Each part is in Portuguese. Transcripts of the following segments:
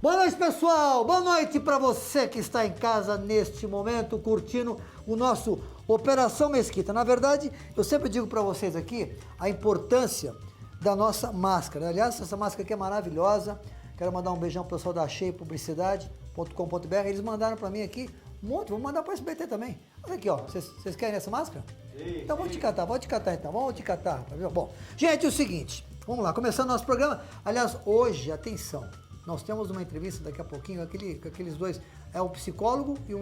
Boa noite, pessoal! Boa noite para você que está em casa neste momento, curtindo o nosso Operação Mesquita. Na verdade, eu sempre digo para vocês aqui a importância da nossa máscara. Aliás, essa máscara aqui é maravilhosa. Quero mandar um beijão pro pessoal da Cheia Publicidade.com.br. Eles mandaram para mim aqui um monte, vou mandar para o SBT também. Olha aqui, ó. Vocês querem essa máscara? Sim, então vamos te catar então. Vamos te catar. Bom, gente, é o seguinte. Vamos lá, começando nosso programa. Aliás, hoje, atenção. Nós temos uma entrevista daqui a pouquinho com aqueles dois, é um psicólogo e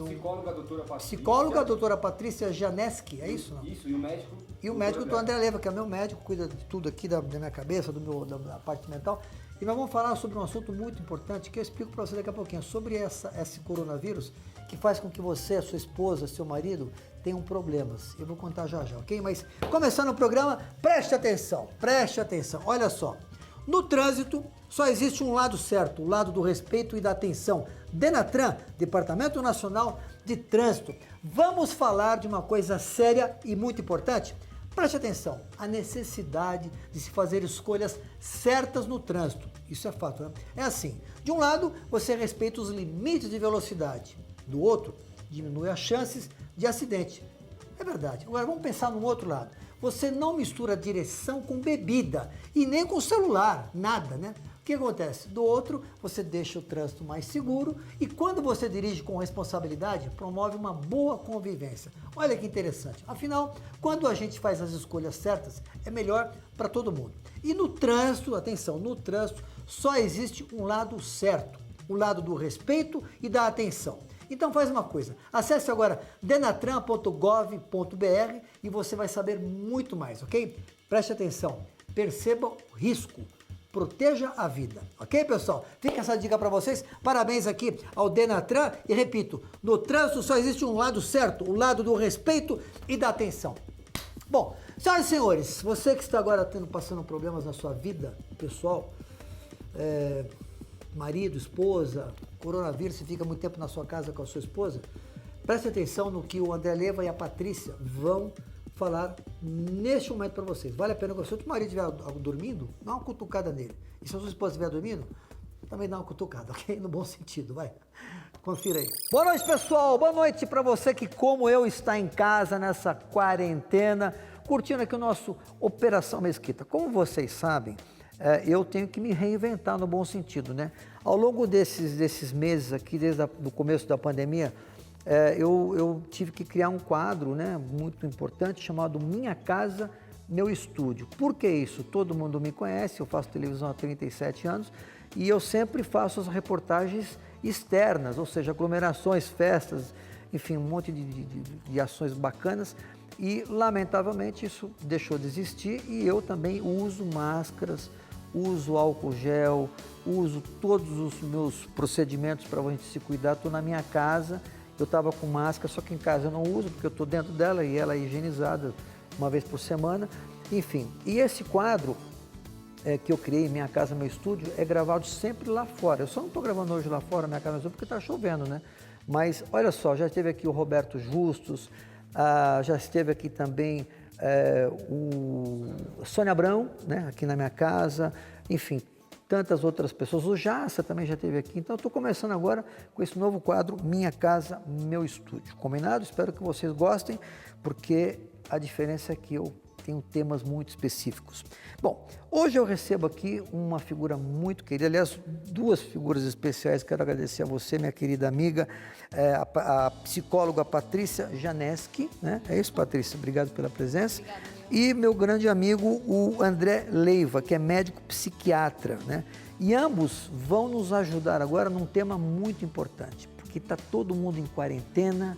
Psicóloga, doutora Patrícia. Psicóloga, doutora Patrícia Janeski, é isso? Não? Isso, e o médico? E o médico do André Leva, que é meu médico, cuida de tudo aqui da minha cabeça, da parte mental. E nós vamos falar sobre um assunto muito importante que eu explico para você daqui a pouquinho, sobre esse coronavírus que faz com que você, a sua esposa, seu marido tenham problemas. Eu vou contar já, ok? Mas começando o programa, preste atenção, olha só. No trânsito, só existe um lado certo, o lado do respeito e da atenção. Denatran, Departamento Nacional de Trânsito. Vamos falar de uma coisa séria e muito importante? Preste atenção, a necessidade de se fazer escolhas certas no trânsito. Isso é fato, né? É assim, de um lado, você respeita os limites de velocidade. Do outro, diminui as chances de acidente. É verdade. Agora, vamos pensar no outro lado. Você não mistura direção com bebida e nem com celular, nada, né? O que acontece? Do outro, você deixa o trânsito mais seguro e quando você dirige com responsabilidade, promove uma boa convivência. Olha que interessante. Afinal, quando a gente faz as escolhas certas, é melhor para todo mundo. E no trânsito, atenção, no trânsito só existe um lado certo, o lado do respeito e da atenção. Então faz uma coisa, acesse agora denatran.gov.br e você vai saber muito mais, ok? Preste atenção, perceba o risco, proteja a vida, ok, pessoal? Fica essa dica para vocês, parabéns aqui ao Denatran e repito, no trânsito só existe um lado certo, o lado do respeito e da atenção. Bom, senhoras e senhores, você que está agora passando problemas na sua vida pessoal, marido, esposa, coronavírus, você fica muito tempo na sua casa com a sua esposa, preste atenção no que o André Leva e a Patrícia vão falar neste momento para vocês. Vale a pena, se o seu marido estiver dormindo, dá uma cutucada nele. E se a sua esposa estiver dormindo, também dá uma cutucada, ok? No bom sentido, vai. Confira aí. Boa noite, pessoal. Boa noite para você que, como eu, está em casa nessa quarentena, curtindo aqui o nosso Operação Mesquita. Como vocês sabem, eu tenho que me reinventar no bom sentido, né? Ao longo desses meses aqui, desde o começo da pandemia, eu tive que criar um quadro, né, muito importante chamado Minha Casa, Meu Estúdio. Por que isso? Todo mundo me conhece, eu faço televisão há 37 anos e eu sempre faço as reportagens externas, ou seja, aglomerações, festas, enfim, um monte de ações bacanas. E, lamentavelmente, isso deixou de existir e eu também uso máscaras, uso álcool gel, uso todos os meus procedimentos para a gente se cuidar. Estou na minha casa, eu estava com máscara, só que em casa eu não uso porque eu estou dentro dela e ela é higienizada uma vez por semana. Enfim, e esse quadro que eu criei, Minha Casa, Meu Estúdio, é gravado sempre lá fora. Eu só não estou gravando hoje lá fora, Minha Casa, Meu Estúdio, porque está chovendo, né? Mas, olha só, já esteve aqui o Roberto Justus, já esteve aqui também o Sônia Abrão, né, aqui na minha casa, enfim, tantas outras pessoas. O Jassa também já esteve aqui. Então, eu estou começando agora com esse novo quadro, Minha Casa, Meu Estúdio. Combinado? Espero que vocês gostem, porque a diferença é que eu tenho temas muito específicos. Bom, hoje eu recebo aqui uma figura muito querida, aliás, duas figuras especiais. Quero agradecer a você, minha querida amiga, a psicóloga Patrícia Janeski, né? É isso, Patrícia? Obrigado pela presença. Obrigada. E meu grande amigo, o André Leiva, que é médico psiquiatra, né? E ambos vão nos ajudar agora num tema muito importante, porque está todo mundo em quarentena,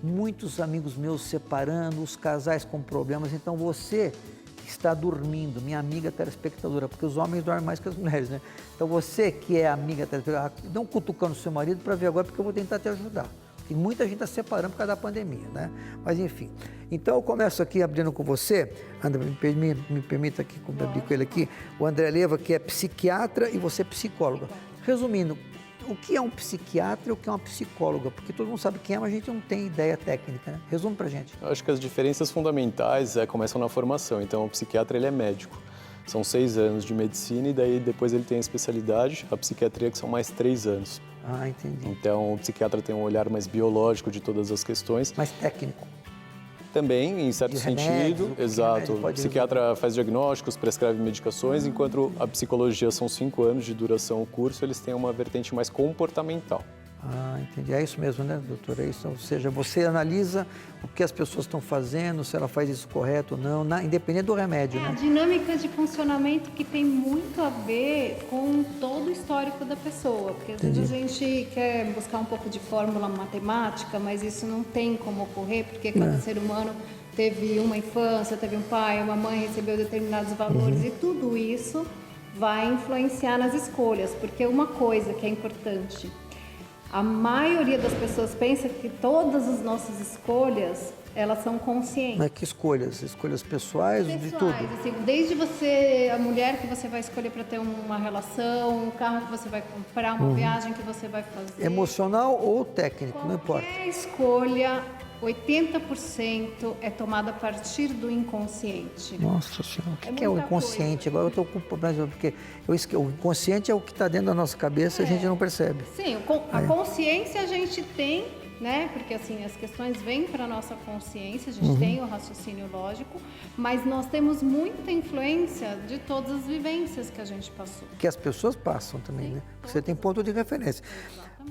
muitos amigos meus separando, os casais com problemas. Então você que está dormindo, minha amiga telespectadora, porque os homens dormem mais que as mulheres, né? Então você que é amiga telespectadora, dá um cutucão no seu marido para ver agora, porque eu vou tentar te ajudar. Porque muita gente está separando por causa da pandemia, né? Mas enfim. Então eu começo aqui abrindo com você, André, me permita aqui abrir com ele aqui, o André Leva, que é psiquiatra e você é psicóloga. Resumindo, o que é um psiquiatra e o que é uma psicóloga? Porque todo mundo sabe quem é, mas a gente não tem ideia técnica, né? Resume pra gente. Eu acho que as diferenças fundamentais começam na formação. Então, o psiquiatra ele é médico. São 6 anos de medicina e daí depois ele tem a especialidade, a psiquiatria, que são mais 3 anos. Ah, entendi. Então o psiquiatra tem um olhar mais biológico de todas as questões. Mais técnico. Também, em certo sentido, exato. O psiquiatra faz diagnósticos, prescreve medicações, enquanto a psicologia são 5 anos de duração o curso, eles têm uma vertente mais comportamental. Ah, entendi. É isso mesmo, né, doutor? É isso. Ou seja, você analisa o que as pessoas estão fazendo, se ela faz isso correto ou não, independente do remédio, né? A dinâmica de funcionamento que tem muito a ver com todo o histórico da pessoa. Porque às vezes a gente quer buscar um pouco de fórmula matemática, mas isso não tem como ocorrer, porque cada ser humano teve uma infância, teve um pai, uma mãe, recebeu determinados valores e tudo isso vai influenciar nas escolhas. Porque uma coisa que é importante... A maioria das pessoas pensa que todas as nossas escolhas, elas são conscientes. Mas que escolhas? Escolhas pessoais, de tudo? Assim, desde você, a mulher que você vai escolher para ter uma relação, o carro que você vai comprar, uma viagem que você vai fazer. Emocional ou técnico, não importa. Qualquer escolha, 80% é tomada a partir do inconsciente. Nossa Senhora, o que é o inconsciente? Agora eu estou com problema, porque o inconsciente é o que está dentro da nossa cabeça e a gente não percebe. Sim, a consciência a gente tem, né? Porque assim, as questões vêm para a nossa consciência, a gente tem o raciocínio lógico, mas nós temos muita influência de todas as vivências que a gente passou. Que as pessoas passam também, né? Você tem ponto de referência.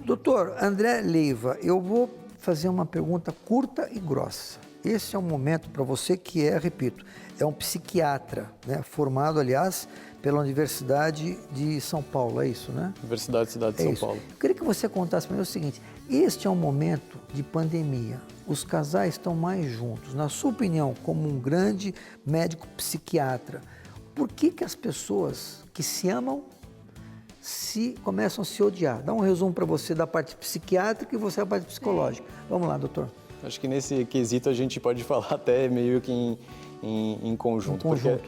Doutor André Leiva, eu vou fazer uma pergunta curta e grossa. Esse é um momento para você que repito, é um psiquiatra, né? Formado, aliás, pela Universidade de São Paulo, é isso, né? Universidade da Cidade de São Paulo. Eu queria que você contasse para mim o seguinte, este é um momento de pandemia, os casais estão mais juntos. Na sua opinião, como um grande médico psiquiatra, por que as pessoas que se amam começam a se odiar? Dá um resumo para você da parte psiquiátrica e você da parte psicológica. Vamos lá, doutor. Acho que nesse quesito a gente pode falar até meio que em conjunto. Porque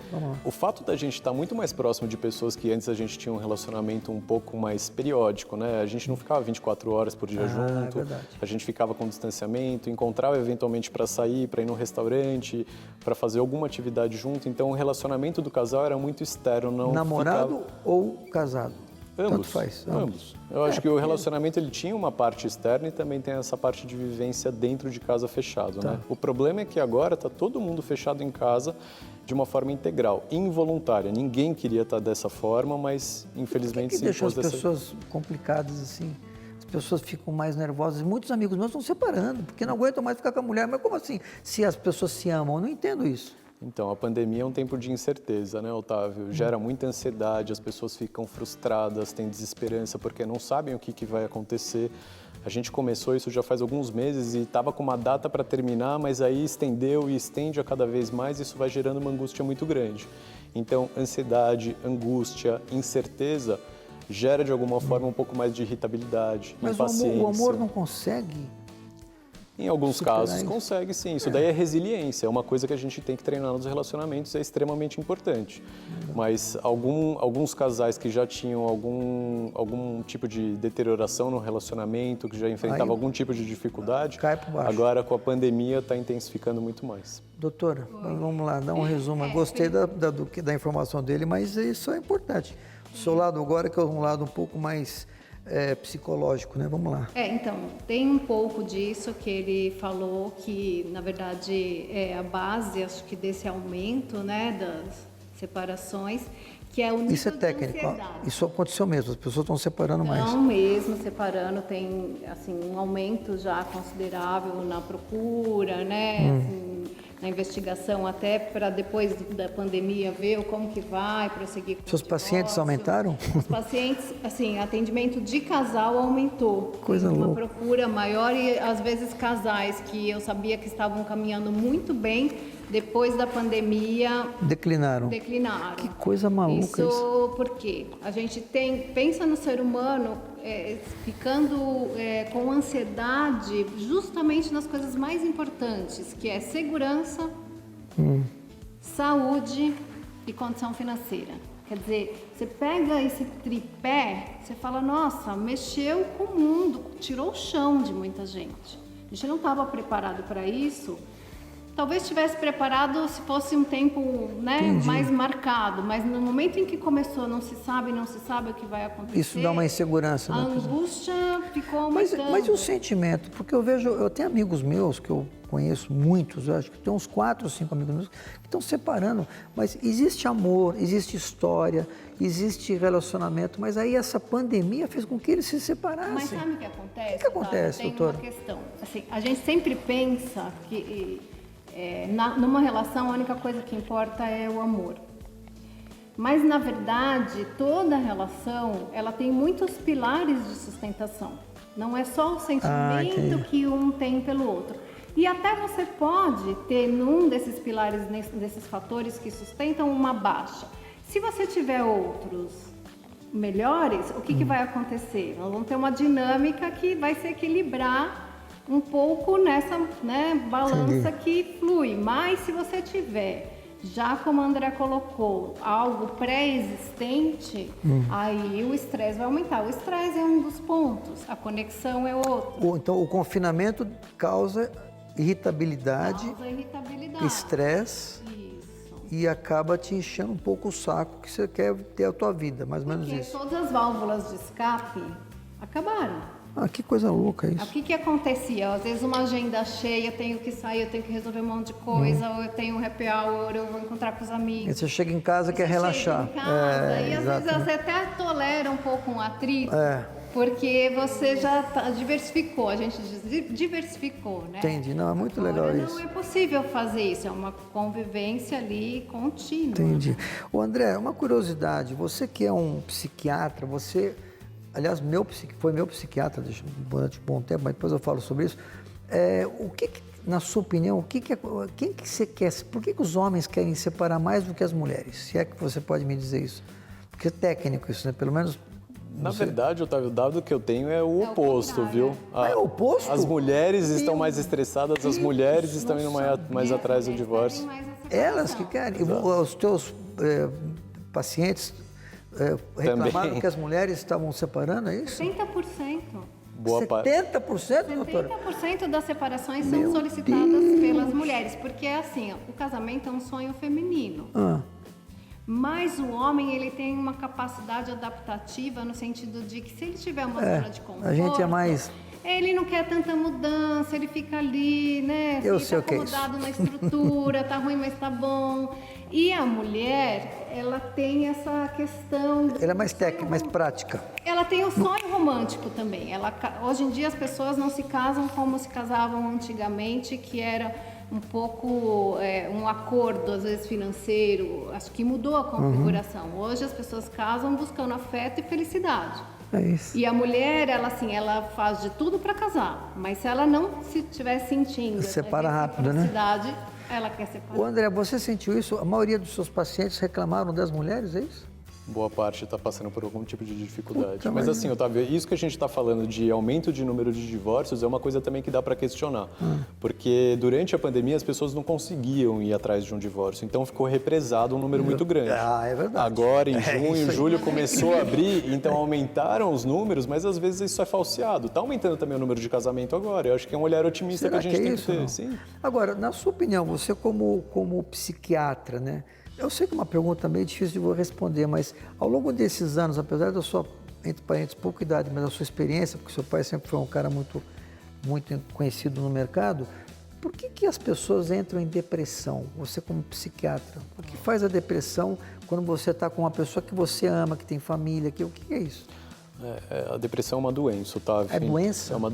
o fato da gente estar muito mais próximo de pessoas que antes a gente tinha um relacionamento um pouco mais periódico, né? A gente não ficava 24 horas por dia junto, a gente ficava com distanciamento, encontrava eventualmente para sair, para ir no restaurante, para fazer alguma atividade junto. Então o relacionamento do casal era muito externo. Não namorado ou casado? Ambos. Tanto faz. Ambos. Eu acho que o relacionamento ele tinha uma parte externa e também tem essa parte de vivência dentro de casa fechado, né? O problema é que agora está todo mundo fechado em casa de uma forma integral, involuntária. Ninguém queria estar dessa forma, mas infelizmente se deixa as pessoas complicadas assim? As pessoas ficam mais nervosas. Muitos amigos meus estão separando, porque não aguentam mais ficar com a mulher. Mas como assim? Se as pessoas se amam, eu não entendo isso. Então, a pandemia é um tempo de incerteza, né, Otávio? Gera muita ansiedade, as pessoas ficam frustradas, têm desesperança porque não sabem o que vai acontecer. A gente começou isso já faz alguns meses e estava com uma data para terminar, mas aí estendeu e estende a cada vez mais, isso vai gerando uma angústia muito grande. Então, ansiedade, angústia, incerteza gera de alguma forma um pouco mais de irritabilidade, impaciência. Mas o amor não consegue... Em alguns casos consegue sim, isso daí é resiliência, é uma coisa que a gente tem que treinar nos relacionamentos, é extremamente importante. Mas alguns casais que já tinham algum tipo de deterioração no relacionamento, que já enfrentavam algum tipo de dificuldade, agora com a pandemia está intensificando muito mais. Doutora, vamos lá, dá um resumo. Gostei da informação dele, mas isso é importante. O seu lado agora que é um lado um pouco mais... psicológico, né? Vamos lá. Então, tem um pouco disso que ele falou que, na verdade, é a base, acho que desse aumento, né, das separações, que é o nível Isso é técnico, isso aconteceu mesmo, as pessoas estão separando mais. Não mesmo, separando, tem, assim, um aumento já considerável na procura, né, assim, na investigação, até para depois da pandemia ver como que vai prosseguir. Seus pacientes aumentaram? Os pacientes, assim, atendimento de casal aumentou. Coisa louca. Uma procura maior e às vezes casais que eu sabia que estavam caminhando muito bem, depois da pandemia... Declinaram. Que coisa maluca isso. Por quê? A gente pensa no ser humano ficando com ansiedade justamente nas coisas mais importantes, que é segurança, saúde e condição financeira. Quer dizer, você pega esse tripé, você fala, nossa, mexeu com o mundo, tirou o chão de muita gente. A gente não estava preparado para isso. talvez estivesse preparado se fosse um tempo, né, mais marcado, mas no momento em que começou, não se sabe o que vai acontecer. Isso dá uma insegurança. A né? angústia ficou aumentando. Mas e o sentimento? Porque eu tenho amigos meus que eu conheço muitos, eu acho que tem uns 4 ou 5 amigos meus que estão separando, mas existe amor, existe história, existe relacionamento, mas aí essa pandemia fez com que eles se separassem. Mas sabe o que acontece? O que acontece, Tem doutora? uma questão. Assim, a gente sempre pensa que numa relação a única coisa que importa é o amor. Mas, na verdade, toda relação, ela tem muitos pilares de sustentação. Não é só o sentimento que um tem pelo outro. E até você pode ter num desses pilares, desses fatores que sustentam, uma baixa. Se você tiver outros melhores, o que vai acontecer? Nós vamos ter uma dinâmica que vai se equilibrar um pouco nessa, né, balança que flui. Mas se você tiver, já como a André colocou, algo pré-existente, aí o estresse vai aumentar. O estresse é um dos pontos, a conexão é outro. Então, o confinamento causa irritabilidade, estresse e acaba te enchendo um pouco o saco que você quer ter a tua vida, mais ou menos isso. Porque todas as válvulas de escape acabaram. Ah, que coisa louca isso. O que acontecia? Às vezes uma agenda cheia, eu tenho que sair, eu tenho que resolver um monte de coisa, ou eu tenho um happy hour, eu vou encontrar com os amigos. E você chega em casa e quer relaxar. Chega em casa, e às vezes você até tolera um pouco um atrito, porque você já diversificou, a gente diversificou, né? Entendi, não, é muito legal isso. Não é possível fazer isso, é uma convivência ali contínua. Entendi. Ô André, uma curiosidade, você que é um psiquiatra, aliás, foi meu psiquiatra durante um bom tempo, mas depois eu falo sobre isso. Na sua opinião, quem que você quer? Por que os homens querem separar mais do que as mulheres? Se é que você pode me dizer isso. Porque é técnico isso, né? Pelo menos... Na verdade, Otávio, o dado que eu tenho é o oposto, viu? É o oposto? As mulheres estão mais estressadas, as mulheres estão indo mais atrás do divórcio. Elas que querem. Os teus pacientes reclamaram que as mulheres estavam separando, é isso? 70%. Boa 70%, doutora? 70% das separações são solicitadas pelas mulheres, porque assim, o casamento é um sonho feminino. Mas o homem, ele tem uma capacidade adaptativa no sentido de que se ele tiver uma zona de conforto, a gente é mais... Ele não quer tanta mudança, ele fica ali, né? Eu sei o que é acomodado na estrutura, tá ruim, mas tá bom. E a mulher, ela tem essa questão... Ela é mais técnica, mais prática. Ela tem o sonho romântico também. Hoje em dia as pessoas não se casam como se casavam antigamente, que era um pouco um acordo, às vezes financeiro. Acho que mudou a configuração. Hoje as pessoas casam buscando afeto e felicidade. É isso. E a mulher, ela faz de tudo para casar, mas se ela não estiver sentindo separa rápido, né? Ela quer separar. Ô André, você sentiu isso? A maioria dos seus pacientes reclamaram das mulheres, é isso? Boa parte está passando por algum tipo de dificuldade. Mas assim, Otávio, isso que a gente está falando de aumento de número de divórcios é uma coisa também que dá para questionar. Porque durante a pandemia as pessoas não conseguiam ir atrás de um divórcio, então ficou represado um número muito grande. Ah, é verdade. Agora, em junho, julho, começou a abrir, então aumentaram os números, mas às vezes isso é falseado. Está aumentando também o número de casamento agora. Eu acho que é um olhar otimista que a gente tem que ter. Sim. Agora, na sua opinião, você como psiquiatra, né? Eu sei que é uma pergunta meio difícil de eu responder, mas ao longo desses anos, apesar da sua, entre parênteses, pouca idade, mas a sua experiência, porque seu pai sempre foi um cara muito conhecido no mercado, por que as pessoas entram em depressão? Você como psiquiatra, o que faz a depressão quando você está com uma pessoa que você ama, que tem família, o que é isso? A depressão é uma doença, Otávio. É doença? É uma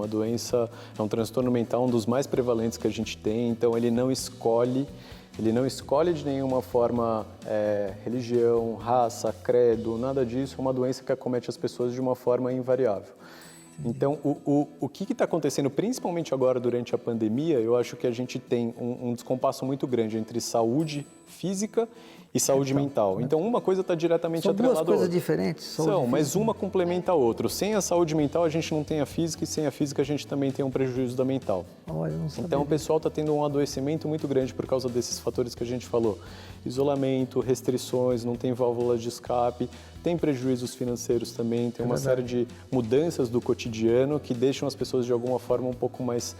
doença, é um transtorno mental, um dos mais prevalentes que a gente tem, então ele não escolhe de nenhuma forma religião, raça, credo, nada disso. É uma doença que acomete as pessoas de uma forma invariável. Então, o que está acontecendo, principalmente agora durante a pandemia, eu acho que a gente tem um descompasso muito grande entre saúde física e saúde mental. Então, uma coisa está diretamente atrelada à outra. São duas coisas diferentes? São, mas uma complementa a outra. Sem a saúde mental, a gente não tem a física, e sem a física, a gente também tem um prejuízo da mental. Olha, não sabia. Então, o pessoal está tendo um adoecimento muito grande por causa desses fatores que a gente falou. Isolamento, restrições, não tem válvulas de escape, tem prejuízos financeiros também, tem uma série de mudanças do cotidiano que deixam as pessoas, de alguma forma, um pouco mais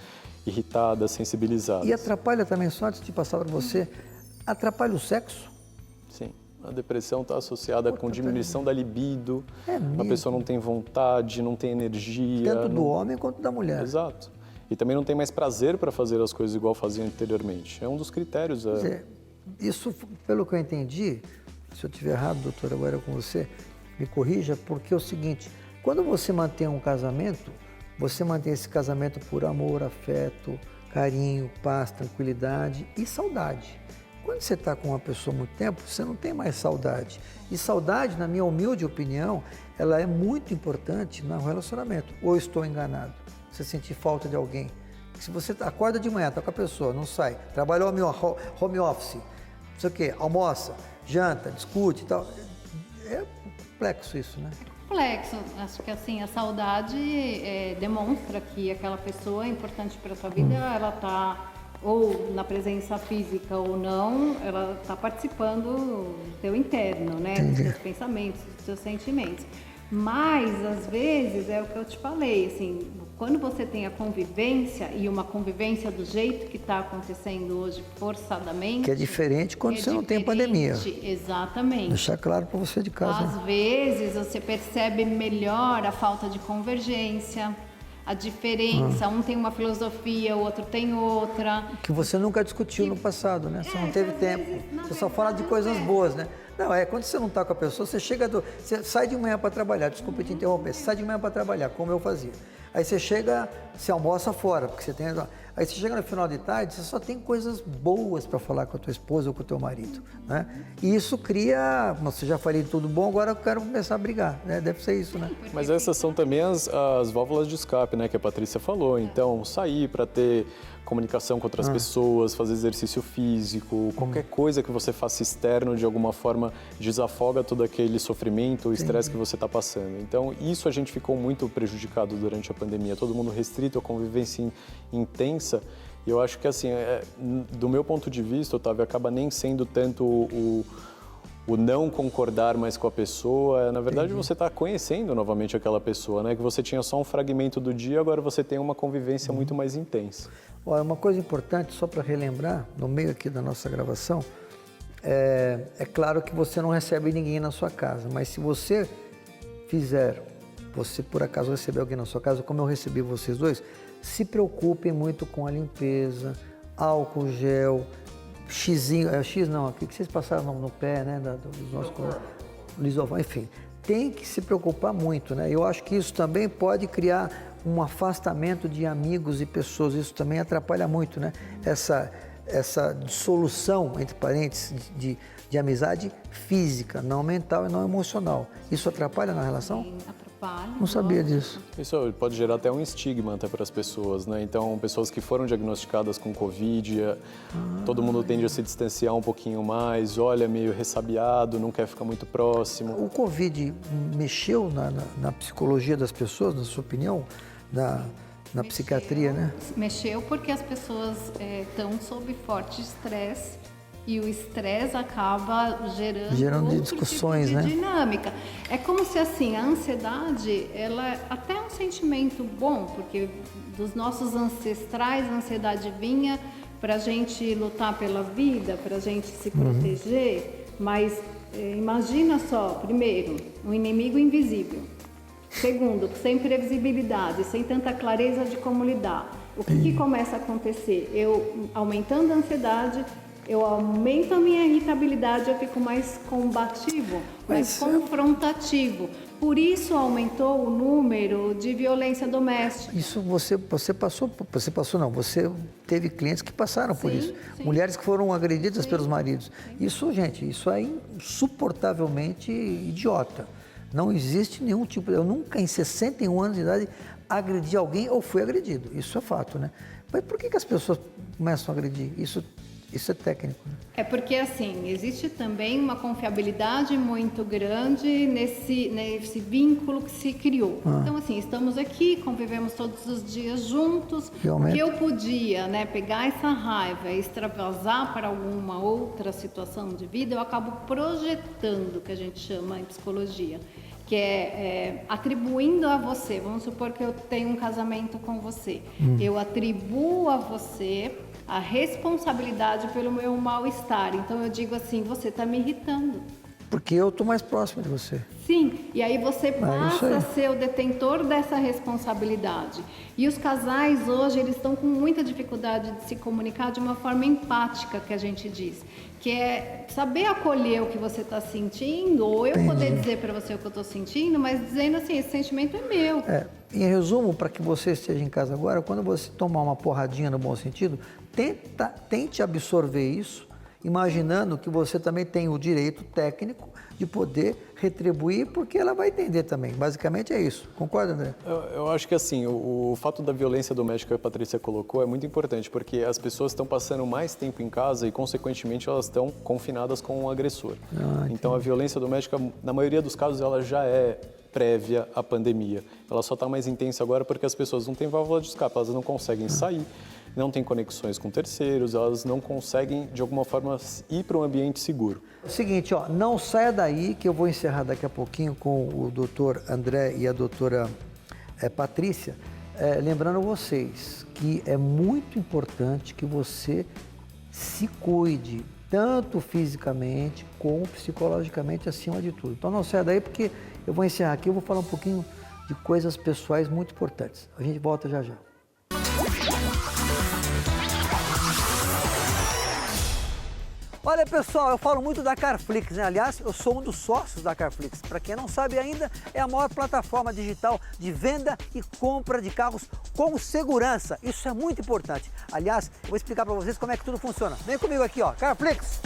irritadas, sensibilizadas. E atrapalha também, só antes de passar para você, atrapalha o sexo? Sim, a depressão está associada com diminuição da libido, É a mesmo? pessoa não tem vontade, não tem energia. Tanto do homem quanto da mulher. Exato. E também não tem mais prazer para fazer as coisas igual fazia anteriormente. É um dos critérios. Quer dizer, isso, pelo que eu entendi, se eu estiver errado, doutor, agora é com você, me corrija, porque é o seguinte, quando você mantém um casamento, você mantém esse casamento por amor, afeto, carinho, paz, tranquilidade e saudade. Quando você está com uma pessoa há muito tempo, você não tem mais saudade. E saudade, na minha humilde opinião, ela é muito importante no relacionamento. Ou estou enganado? Você sentir falta de alguém. Se você acorda de manhã, está com a pessoa, não sai, trabalha home office, não sei o quê, almoça, janta, discute e tal. É complexo isso, né? Complexo. Acho que assim, a saudade demonstra que aquela pessoa é importante para a sua vida, ela está ou na presença física ou não, ela está participando do teu interno, né? Dos teus pensamentos, dos teus sentimentos. Mas, às vezes, é o que eu te falei, assim, quando você tem a convivência e uma convivência do jeito que está acontecendo hoje, forçadamente... Que é diferente quando você não tem pandemia. Exatamente. Deixar claro para você de casa. Às vezes, você percebe melhor a falta de convergência, a diferença, um tem uma filosofia, o outro tem outra. Que você nunca discutiu no passado, né? Você não teve tempo. Você só fala de coisas boas, né? Não, quando você não está com a pessoa, você sai de manhã para trabalhar, desculpa te interromper, você sai de manhã para trabalhar, como eu fazia. Aí você chega, você almoça fora, porque você tem... Aí você chega no final de tarde, você só tem coisas boas para falar com a tua esposa ou com o teu marido, né? E isso cria... Você já falei de tudo bom, agora eu quero começar a brigar, né? Deve ser isso, né? Mas essas são também as válvulas de escape, né, que a Patrícia falou. Então, sair para ter comunicação com outras pessoas, fazer exercício físico, qualquer coisa que você faça externo, de alguma forma, desafoga todo aquele sofrimento, o estresse que você está passando. Então, isso a gente ficou muito prejudicado durante a pandemia. Todo mundo restrito à convivência intensa. E eu acho que, assim, do meu ponto de vista, Otávio, acaba nem sendo tanto o não concordar mais com a pessoa. Na verdade, você está conhecendo novamente aquela pessoa, né? Que você tinha só um fragmento do dia, agora você tem uma convivência muito mais intensa. Olha, uma coisa importante, só para relembrar, no meio aqui da nossa gravação, é claro que você não recebe ninguém na sua casa, mas se você você por acaso receber alguém na sua casa, como eu recebi vocês dois, se preocupem muito com a limpeza, álcool gel, X não, aqui que vocês passaram no pé, né, dos nossos lisofone, enfim, tem que se preocupar muito, né? Eu acho que isso também pode criar um afastamento de amigos e pessoas, isso também atrapalha muito, né? Essa dissolução, entre parênteses, de amizade física, não mental e não emocional. Isso atrapalha na relação? Sim, atrapalha. Não sabia disso. Isso pode gerar até um estigma até para as pessoas, né? Então, pessoas que foram diagnosticadas com Covid, todo mundo tende a se distanciar um pouquinho mais, olha, meio ressabiado, não quer ficar muito próximo. O Covid mexeu na psicologia das pessoas, na sua opinião? Na psiquiatria, né? Mexeu porque as pessoas estão sob forte estresse e o estresse acaba gerando outro discussões, tipo de né? dinâmica. É como se assim, a ansiedade, ela é até um sentimento bom, porque dos nossos ancestrais a ansiedade vinha para a gente lutar pela vida, para a gente se proteger, mas imagina só, primeiro, um inimigo invisível. Segundo, sem previsibilidade, sem tanta clareza de como lidar. O que começa a acontecer? Eu, aumentando a ansiedade, eu aumento a minha irritabilidade, eu fico mais combativo, mais confrontativo. Por isso aumentou o número de violência doméstica. Isso você teve clientes que passaram por isso. Sim. Mulheres que foram agredidas pelos maridos. Isso, gente, isso é insuportavelmente idiota. Não existe nenhum tipo... Eu nunca, em 61 anos de idade, agredi alguém ou fui agredido. Isso é fato, né? Mas por que as pessoas começam a agredir? Isso é técnico, né? É porque, assim, existe também uma confiabilidade muito grande nesse vínculo que se criou. Então, assim, estamos aqui, convivemos todos os dias juntos. Realmente. O que eu podia, né, pegar essa raiva e extravasar para alguma outra situação de vida, eu acabo projetando, que a gente chama em psicologia. que é atribuindo a você. Vamos supor que eu tenho um casamento com você. Eu atribuo a você a responsabilidade pelo meu mal-estar. Então eu digo assim, você está me irritando. Porque eu estou mais próximo de você. Sim, e aí você passa a ser o detentor dessa responsabilidade. E os casais hoje, eles estão com muita dificuldade de se comunicar de uma forma empática, que a gente diz. Que é saber acolher o que você está sentindo, ou eu poder dizer para você o que eu estou sentindo, mas dizendo assim, esse sentimento é meu. Em resumo, para que você esteja em casa agora, quando você tomar uma porradinha no bom sentido, tente absorver isso, imaginando que você também tem o direito técnico de poder retribuir, porque ela vai entender também. Basicamente é isso. Concorda, André? Eu acho que assim, o fato da violência doméstica que a Patrícia colocou é muito importante, porque as pessoas estão passando mais tempo em casa e, consequentemente, elas estão confinadas com o agressor. Então, a violência doméstica, na maioria dos casos, ela já é prévia à pandemia. Ela só está mais intensa agora porque as pessoas não têm válvula de escape, elas não conseguem sair, não têm conexões com terceiros, elas não conseguem, de alguma forma, ir para um ambiente seguro. É o seguinte, não saia daí, que eu vou encerrar daqui a pouquinho com o doutor André e a doutora Patrícia, lembrando vocês que é muito importante que você se cuide, tanto fisicamente como psicologicamente, acima de tudo. Então não saia daí, porque eu vou encerrar aqui, eu vou falar um pouquinho de coisas pessoais muito importantes. A gente volta já já. Olha, pessoal, eu falo muito da Carflix, né? Aliás, eu sou um dos sócios da Carflix. Para quem não sabe ainda, é a maior plataforma digital de venda e compra de carros com segurança. Isso é muito importante. Aliás, eu vou explicar para vocês como é que tudo funciona. Vem comigo aqui, Carflix.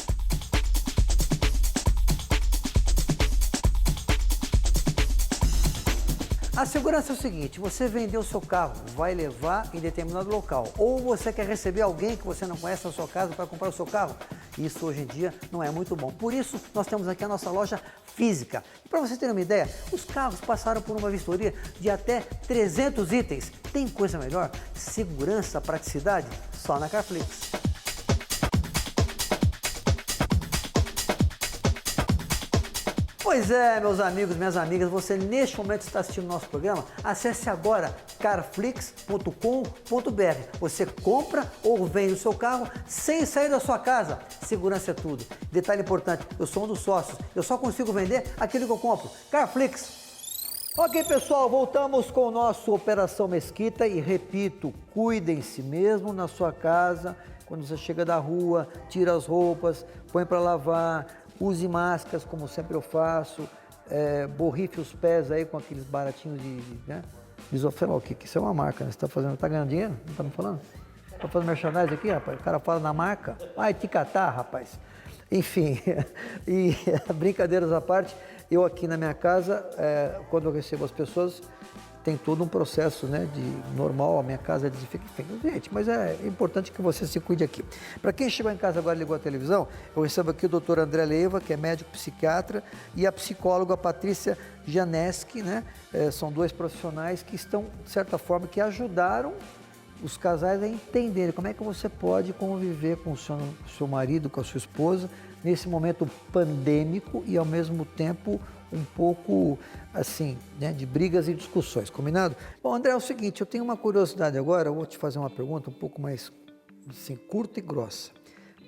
A segurança é o seguinte, você vendeu o seu carro, vai levar em determinado local, ou você quer receber alguém que você não conhece na sua casa para comprar o seu carro. Isso hoje em dia não é muito bom. Por isso, nós temos aqui a nossa loja física. Para vocês terem uma ideia, os carros passaram por uma vistoria de até 300 itens. Tem coisa melhor? Segurança, praticidade? Só na Carflix. Pois é, meus amigos, minhas amigas, você neste momento está assistindo o nosso programa, acesse agora carflix.com.br. Você compra ou vende o seu carro sem sair da sua casa. Segurança é tudo. Detalhe importante, eu sou um dos sócios, eu só consigo vender aquilo que eu compro. Carflix. Ok, pessoal, voltamos com o nosso Operação Mesquita e repito, cuidem-se mesmo na sua casa, quando você chega da rua, tira as roupas, põe para lavar, use máscaras, como sempre eu faço, borrife os pés aí com aqueles baratinhos né? Isofel, o que isso é uma marca, né? Você está fazendo, tá ganhando dinheiro? Não está me falando? Está fazendo merchandising aqui, rapaz? O cara fala na marca. Vai te catar, rapaz. Enfim, e brincadeiras à parte, eu aqui na minha casa, quando eu recebo as pessoas, tem todo um processo, né, de normal, a minha casa é desinfectada. Gente, mas é importante que você se cuide aqui. Para quem chegou em casa agora e ligou a televisão, eu recebo aqui o doutor André Leiva, que é médico psiquiatra, e a psicóloga Patrícia Janeski, né? São dois profissionais que estão, de certa forma, que ajudaram os casais a entenderem como é que você pode conviver com o seu marido, com a sua esposa, nesse momento pandêmico e, ao mesmo tempo, um pouco, assim, né, de brigas e discussões, combinado? Bom, André, é o seguinte, eu tenho uma curiosidade agora, eu vou te fazer uma pergunta um pouco mais, assim, curta e grossa.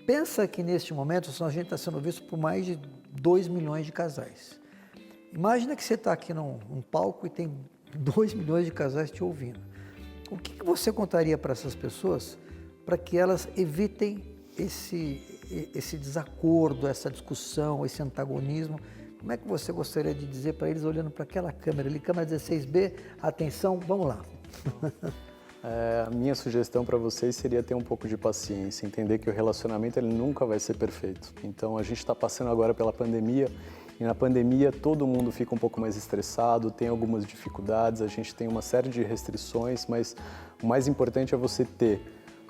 Pensa que, neste momento, a gente está sendo visto por mais de 2 milhões de casais. Imagina que você está aqui num palco e tem 2 milhões de casais te ouvindo. O que você contaria para essas pessoas para que elas evitem esse desacordo, essa discussão, esse antagonismo? Como é que você gostaria de dizer para eles, olhando para aquela câmera ali, câmera 16B, atenção, vamos lá. A minha sugestão para vocês seria ter um pouco de paciência, entender que o relacionamento ele nunca vai ser perfeito. Então a gente está passando agora pela pandemia e na pandemia todo mundo fica um pouco mais estressado, tem algumas dificuldades, a gente tem uma série de restrições, mas o mais importante é você ter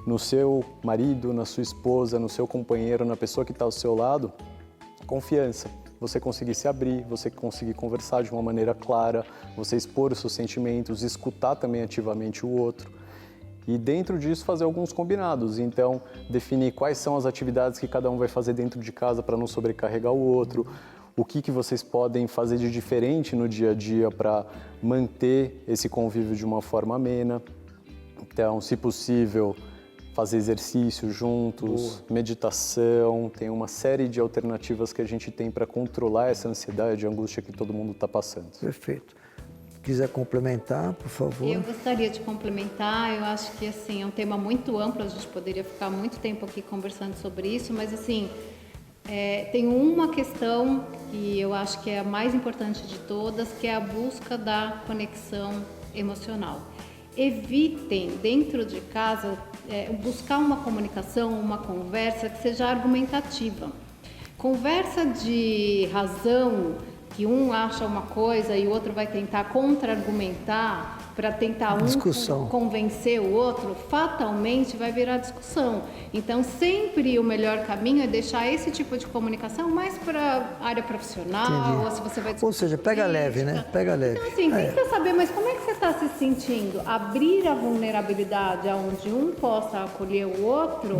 no seu marido, na sua esposa, no seu companheiro, na pessoa que está ao seu lado, confiança. Você conseguir se abrir, você conseguir conversar de uma maneira clara, você expor os seus sentimentos, escutar também ativamente o outro. E dentro disso fazer alguns combinados, então definir quais são as atividades que cada um vai fazer dentro de casa para não sobrecarregar o outro, o que vocês podem fazer de diferente no dia a dia para manter esse convívio de uma forma amena. Então, se possível, fazer exercício juntos, meditação, tem uma série de alternativas que a gente tem para controlar essa ansiedade e angústia que todo mundo está passando. Perfeito. Quiser complementar, por favor. Eu gostaria de complementar, eu acho que assim, é um tema muito amplo, a gente poderia ficar muito tempo aqui conversando sobre isso, mas assim, tem uma questão que eu acho que é a mais importante de todas, que é a busca da conexão emocional. Evitem, dentro de casa, buscar uma comunicação, uma conversa que seja argumentativa. Conversa de razão, que um acha uma coisa e o outro vai tentar contra-argumentar para tentar convencer o outro, fatalmente vai virar discussão. Então, sempre o melhor caminho é deixar esse tipo de comunicação mais para a área profissional, ou se você vai discutir. Ou seja, pega leve, né? Pega leve. Então, assim, tenta saber, mas como é que você está se sentindo? Abrir a vulnerabilidade onde um possa acolher o outro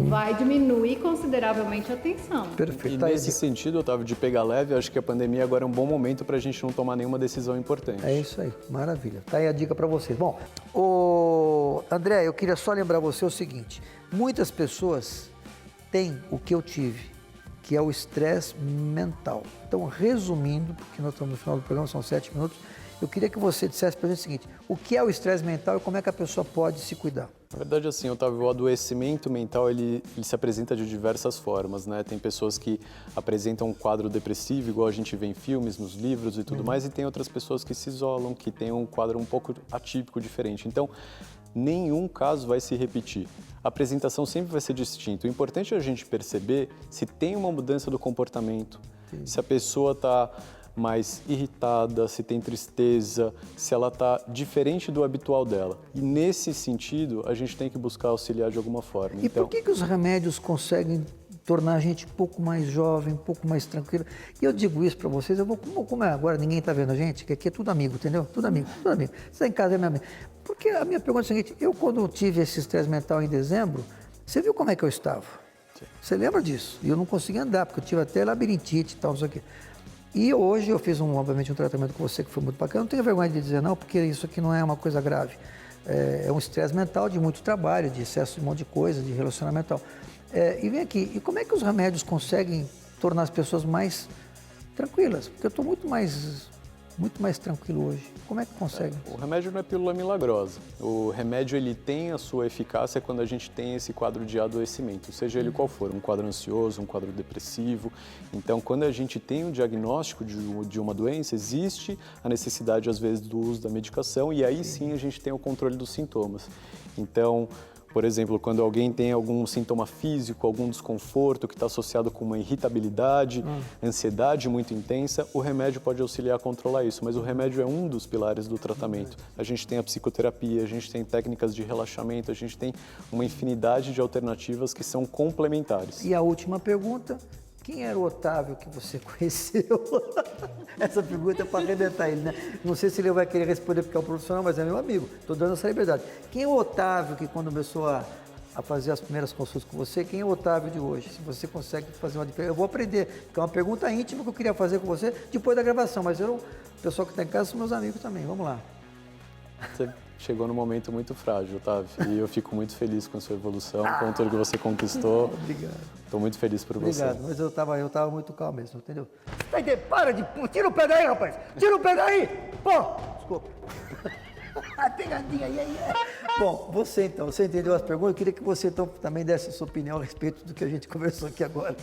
vai diminuir consideravelmente a tensão. Perfeito. E nesse sentido, Otávio, de pegar leve, acho que a pandemia agora é um bom momento para a gente não tomar nenhuma decisão importante. É isso aí, maravilha. Tá aí a dica para vocês. Bom, André, eu queria só lembrar você o seguinte: muitas pessoas têm o que eu tive, que é o estresse mental. Então, resumindo, porque nós estamos no final do programa, são 7 minutos, eu queria que você dissesse para a gente o seguinte: o que é o estresse mental e como é que a pessoa pode se cuidar? Na verdade, assim, Otávio, o adoecimento mental, ele se apresenta de diversas formas, né? Tem pessoas que apresentam um quadro depressivo, igual a gente vê em filmes, nos livros e tudo mais, e tem outras pessoas que se isolam, que têm um quadro um pouco atípico, diferente. Então, nenhum caso vai se repetir. A apresentação sempre vai ser distinta. O importante é a gente perceber se tem uma mudança do comportamento, se a pessoa está mais irritada, se tem tristeza, se ela está diferente do habitual dela. E nesse sentido, a gente tem que buscar auxiliar de alguma forma. E por que os remédios conseguem tornar a gente um pouco mais jovem, um pouco mais tranquilo? E eu digo isso para vocês, como agora ninguém está vendo a gente, que aqui é tudo amigo, entendeu? Tudo amigo, tudo amigo. Você está em casa, é meu amigo. Porque a minha pergunta é a seguinte: eu quando tive esse estresse mental em dezembro, você viu como é que eu estava? Sim. Você lembra disso? E eu não conseguia andar, porque eu tive até labirintite e tal, não sei o quê. E hoje eu fiz, obviamente, um tratamento com você que foi muito bacana. Não tenho vergonha de dizer não, porque isso aqui não é uma coisa grave. É um estresse mental de muito trabalho, de excesso de um monte de coisa, de relacionamento e tal. E vem aqui, e como é que os remédios conseguem tornar as pessoas mais tranquilas? Porque eu estou muito mais tranquilo hoje. Como é que consegue? O remédio não é pílula milagrosa. O remédio, ele tem a sua eficácia quando a gente tem esse quadro de adoecimento, seja ele qual for, um quadro ansioso, um quadro depressivo. Então, quando a gente tem um diagnóstico de uma doença, existe a necessidade, às vezes, do uso da medicação e aí sim a gente tem o controle dos sintomas. Então, por exemplo, quando alguém tem algum sintoma físico, algum desconforto que está associado com uma irritabilidade, ansiedade muito intensa, o remédio pode auxiliar a controlar isso, mas o remédio é um dos pilares do tratamento. A gente tem a psicoterapia, a gente tem técnicas de relaxamento, a gente tem uma infinidade de alternativas que são complementares. E a última pergunta: quem era o Otávio que você conheceu? Essa pergunta é para arrebentar ele, né? Não sei se ele vai querer responder porque é um profissional, mas é meu amigo. Estou dando essa liberdade. Quem é o Otávio que quando começou a fazer as primeiras consultas com você, quem é o Otávio de hoje? Se você consegue fazer uma diferença. Eu vou aprender, porque é uma pergunta íntima que eu queria fazer com você depois da gravação, mas o pessoal que está em casa são meus amigos também. Vamos lá. Você chegou num momento muito frágil, Otávio, e eu fico muito feliz com a sua evolução, com tudo que você conquistou. Obrigado. Estou muito feliz por você. Obrigado, mas eu tava muito calmo mesmo, entendeu? Para de... Tira o pé daí, rapaz! Tira o pé daí! Pô! Desculpa. A pegadinha aí. Bom, você então, você entendeu as perguntas? Eu queria que você então também desse a sua opinião a respeito do que a gente conversou aqui agora.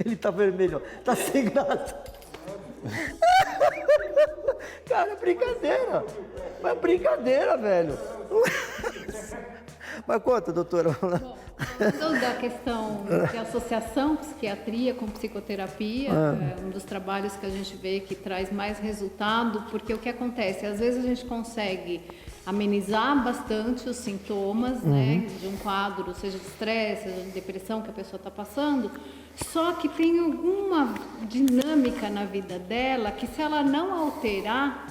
Ele tá vermelho, ó. Tá sem graça. Cara, é brincadeira. Mas brincadeira, velho. Mas conta, doutora. Bom, falando da questão de associação psiquiatria com psicoterapia, é um dos trabalhos que a gente vê que traz mais resultado, porque o que acontece? Às vezes a gente consegue amenizar bastante os sintomas, né, de um quadro, seja de estresse, seja de depressão que a pessoa está passando, só que tem alguma dinâmica na vida dela que, se ela não alterar,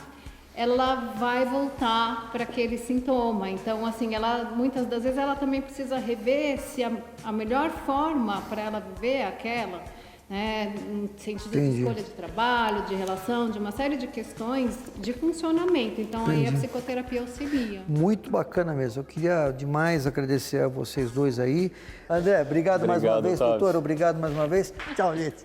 ela vai voltar para aquele sintoma. Então, assim, ela muitas das vezes ela também precisa rever se a melhor forma para ela viver é aquela. né, no sentido Entendi. de escolha de trabalho, de relação, de uma série de questões de funcionamento. Então, aí a psicoterapia auxilia. Muito bacana mesmo. Eu queria demais agradecer a vocês dois aí. André, obrigado mais uma vez, Otávio. doutor. Obrigado mais uma vez. Tchau, gente.